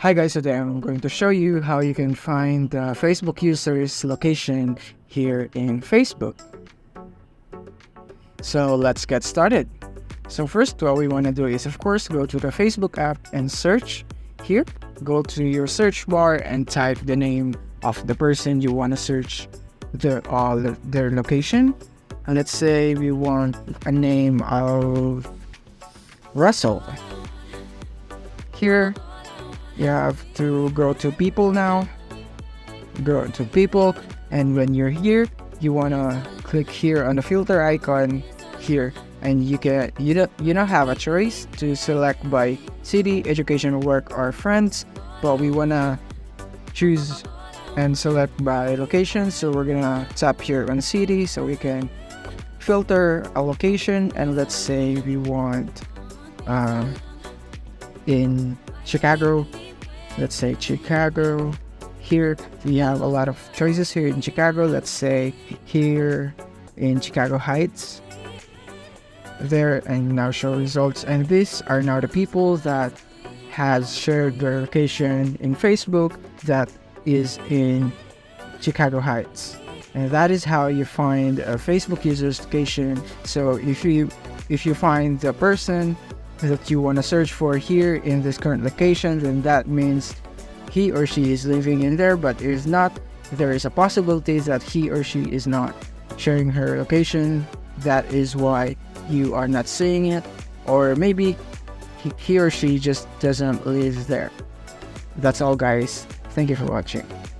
Hi guys, today I'm going to show you how you can find the Facebook user's location here in Facebook. So let's get started. So first, what we want to do is of course go to the Facebook app and search here. Go to your search bar and type the name of the person you want to search their location. And let's say we want a name of Russell. Here you have to go to people now. Go to people, and when you're here, you wanna click here on the filter icon here, and you don't have a choice to select by city, education, work, or friends, but we wanna choose and select by location. So we're gonna tap here on city so we can filter a location, and let's say we want in Chicago. Let's say Chicago. Here we have a lot of choices here in Chicago. Let's say here in Chicago Heights. There, and now show results. And these are now the people that has shared their location in Facebook that is in Chicago Heights. And that is how you find a Facebook user's location. So if you find the person that you want to search for here in this current location, then that means he or she is living in there. But if not, there is a possibility that he or she is not sharing her location. That is why you are not seeing it, or maybe he or she just doesn't live there. That's all guys, thank you for watching.